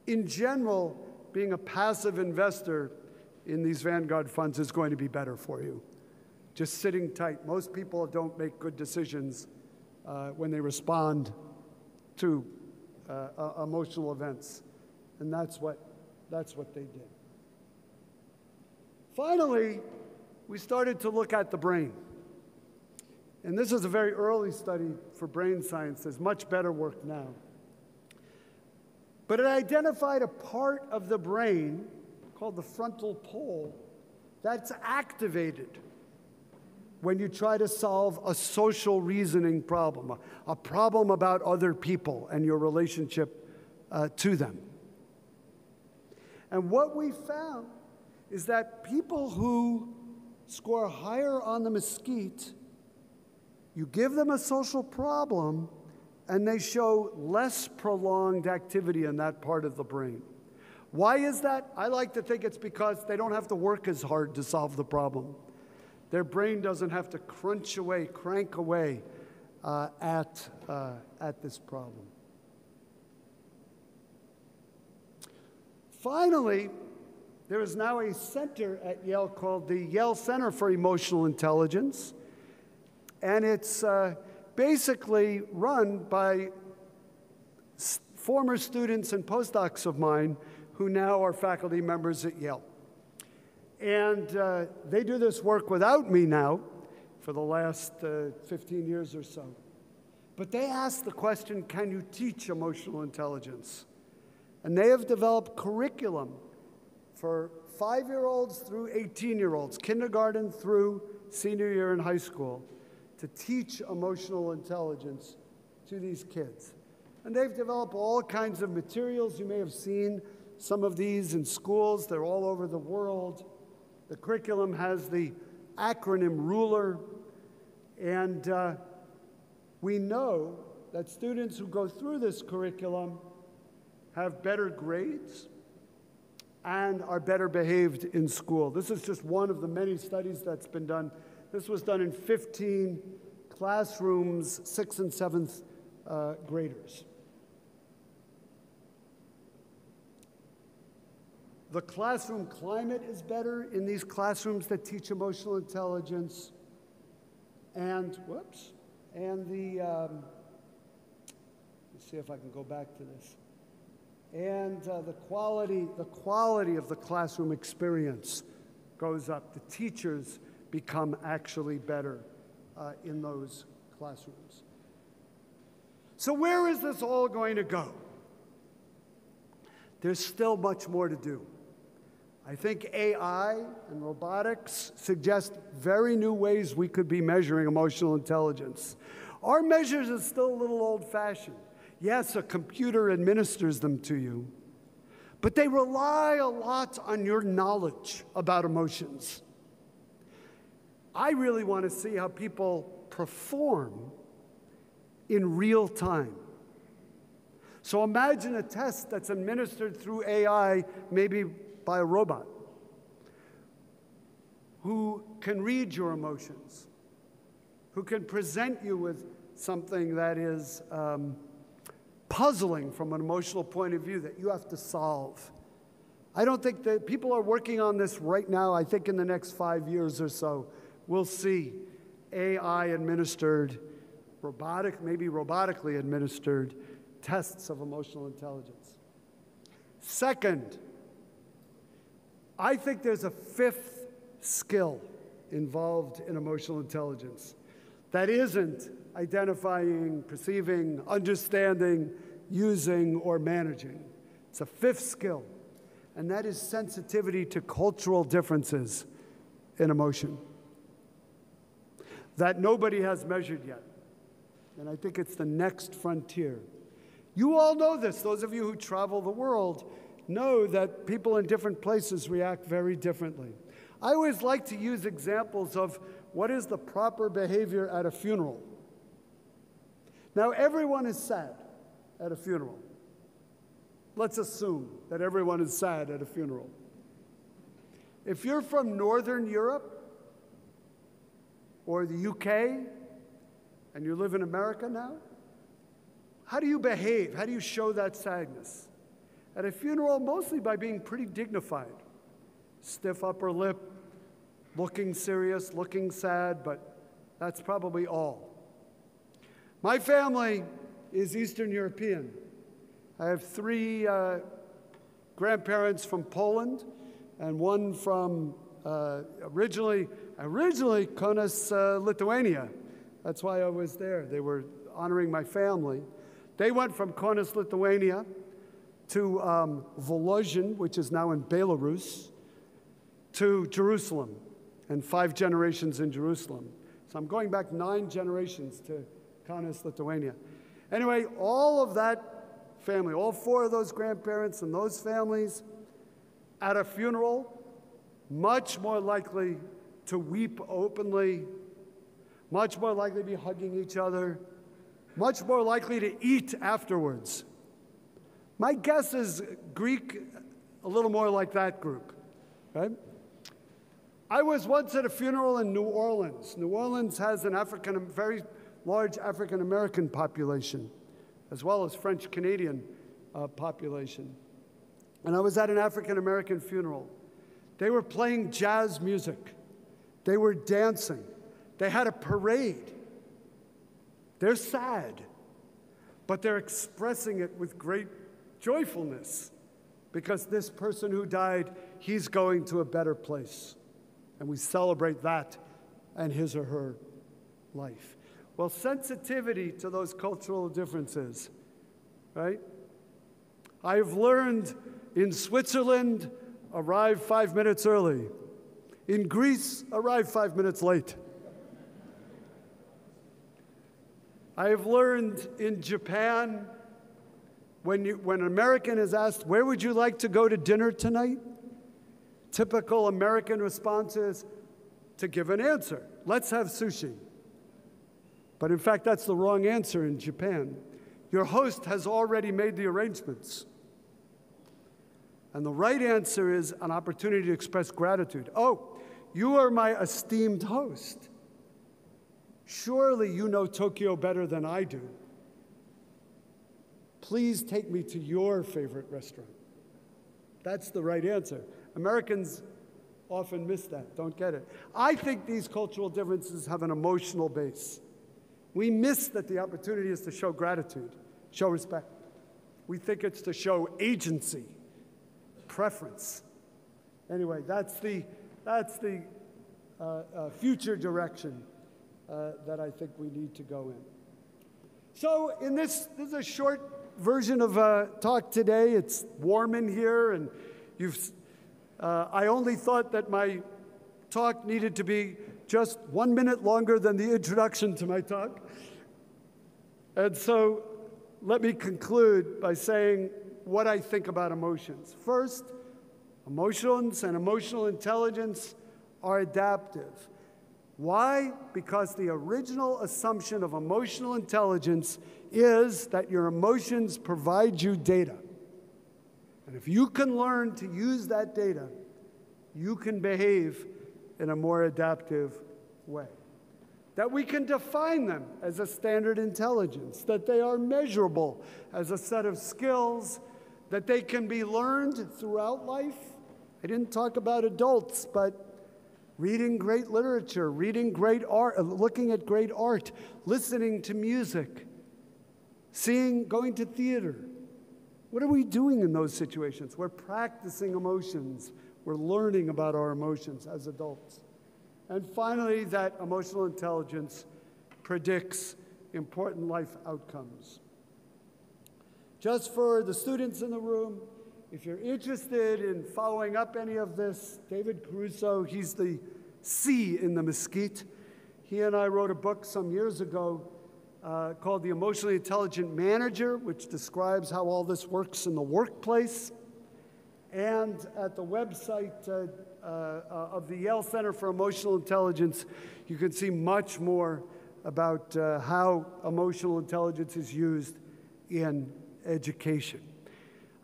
In general, being a passive investor in these Vanguard funds is going to be better for you. Just sitting tight. Most people don't make good decisions when they respond to emotional events. And that's what they did. Finally, we started to look at the brain. And this is a very early study for brain science. There's much better work now. But it identified a part of the brain called the frontal pole that's activated when you try to solve a social reasoning problem, a problem about other people and your relationship to them. And what we found is that people who score higher on the Mesquite, you give them a social problem, and they show less prolonged activity in that part of the brain. Why is that? I like to think it's because they don't have to work as hard to solve the problem. Their brain doesn't have to crunch away, crank away at this problem. Finally, there is now a center at Yale called the Yale Center for Emotional Intelligence, and it's basically run by former students and postdocs of mine who now are faculty members at Yale. And they do this work without me now for the last 15 years or so. But they ask the question, can you teach emotional intelligence? And they have developed curriculum for 5-year-olds through 18-year-olds, kindergarten through senior year in high school, to teach emotional intelligence to these kids. And they've developed all kinds of materials. You may have seen some of these in schools. They're all over the world. The curriculum has the acronym RULER, and we know that students who go through this curriculum have better grades and are better behaved in school. This is just one of the many studies that's been done. This was done in 15 classrooms, 6th and 7th graders. The classroom climate is better in these classrooms that teach emotional intelligence. And, and the, let's see if I can go back to this. And the quality of the classroom experience goes up. The teachers become actually better in those classrooms. So where is this all going to go? There's still much more to do. I think AI and robotics suggest very new ways we could be measuring emotional intelligence. Our measures are still a little old-fashioned. Yes, a computer administers them to you, but they rely a lot on your knowledge about emotions. I really want to see how people perform in real time. So imagine a test that's administered through AI, maybe by a robot, who can read your emotions, who can present you with something that is puzzling from an emotional point of view that you have to solve. I don't think that people are working on this right now. I think in the next 5 years or so, we'll see AI-administered, maybe robotically administered tests of emotional intelligence. Second, I think there's a 5th skill involved in emotional intelligence that isn't identifying, perceiving, understanding, using, or managing. It's a 5th skill, and that is sensitivity to cultural differences in emotion that nobody has measured yet. And I think it's the next frontier. You all know this. Those of you who travel the world know that people in different places react very differently. I always like to use examples of what is the proper behavior at a funeral. Now, everyone is sad at a funeral. Let's assume that everyone is sad at a funeral. If you're from Northern Europe or the UK and you live in America now, how do you behave? How do you show that sadness? At a funeral, mostly by being pretty dignified. Stiff upper lip, looking serious, looking sad, but that's probably all. My family is Eastern European. I have three grandparents from Poland and one from originally Kaunas, Lithuania. That's why I was there. They were honoring my family. They went from Kaunas, Lithuania to Volozhin, which is now in Belarus, to Jerusalem, and 5 generations in Jerusalem. So I'm going back 9 generations to Kaunas, Lithuania. Anyway, all of that family, all 4 of those grandparents and those families at a funeral, much more likely to weep openly, much more likely to be hugging each other, much more likely to eat afterwards. My guess is Greek, a little more like that group, right? I was once at a funeral in New Orleans. New Orleans has an very large African-American population, as well as French-Canadian population. And I was at an African-American funeral. They were playing jazz music. They were dancing. They had a parade. They're sad, but they're expressing it with great joyfulness because this person who died, he's going to a better place. And we celebrate that and his or her life. Well, sensitivity to those cultural differences, right? I've learned in Switzerland, arrive 5 minutes early. In Greece, arrive 5 minutes late. I have learned in Japan, when an American is asked, where would you like to go to dinner tonight? Typical American response is to give an answer. Let's have sushi. But in fact, that's the wrong answer in Japan. Your host has already made the arrangements. And the right answer is an opportunity to express gratitude. Oh, you are my esteemed host. Surely you know Tokyo better than I do. Please take me to your favorite restaurant. That's the right answer. Americans often miss that, don't get it. I think these cultural differences have an emotional base. We miss that the opportunity is to show gratitude, show respect. We think it's to show agency, preference. Anyway, that's the future direction that I think we need to go in. So this is a short version of a talk today. It's warm in here, and I only thought that my talk needed to be just 1 minute longer than the introduction to my talk. And so let me conclude by saying what I think about emotions. First, emotions and emotional intelligence are adaptive. Why? Because the original assumption of emotional intelligence is that your emotions provide you data. And if you can learn to use that data, you can behave in a more adaptive way. That we can define them as a standard intelligence, that they are measurable as a set of skills, that they can be learned throughout life. I didn't talk about adults, but reading great literature, reading great art, looking at great art, listening to music, going to theater. What are we doing in those situations? We're practicing emotions. We're learning about our emotions as adults. And finally, that emotional intelligence predicts important life outcomes. Just for the students in the room, if you're interested in following up any of this, David Caruso, he's the C in the Mesquite. He and I wrote a book some years ago called The Emotionally Intelligent Manager, which describes how all this works in the workplace. And at the website of the Yale Center for Emotional Intelligence, you can see much more about how emotional intelligence is used in education.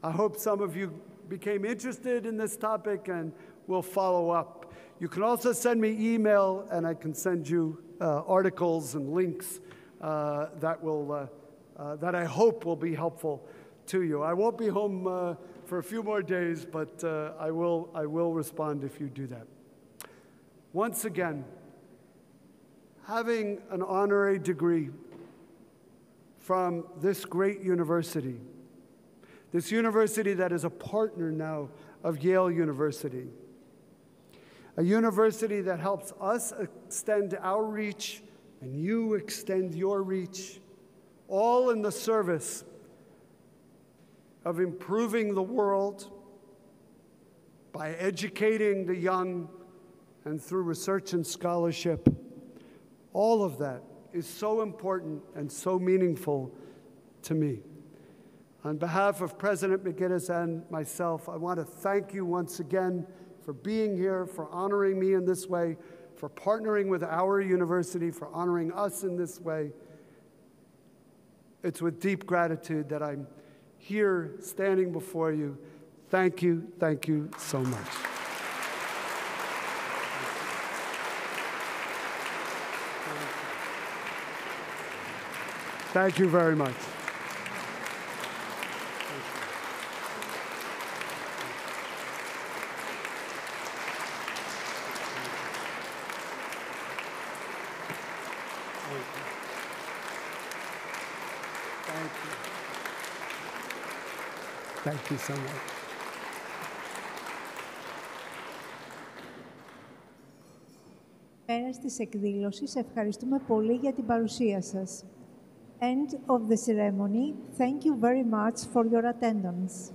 I hope some of you became interested in this topic and will follow up. You can also send me email, and I can send you articles and links that I hope will be helpful to you. I won't be home for a few more days, but I will respond if you do that. Once again, having an honorary degree from this great university, this university that is a partner now of Yale University, a university that helps us extend our reach and you extend your reach, all in the service of improving the world by educating the young and through research and scholarship. All of that is so important and so meaningful to me. On behalf of President McGinnis and myself, I want to thank you once again for being here, for honoring me in this way, for partnering with our university, for honoring us in this way. It's with deep gratitude that I'm here standing before you. Thank you so much. Thank you very much. Thank you so much. Πέρας της εκδήλωσης, ευχαριστούμε πολύ για την παρουσία σας. End of the ceremony. Thank you very much for your attendance.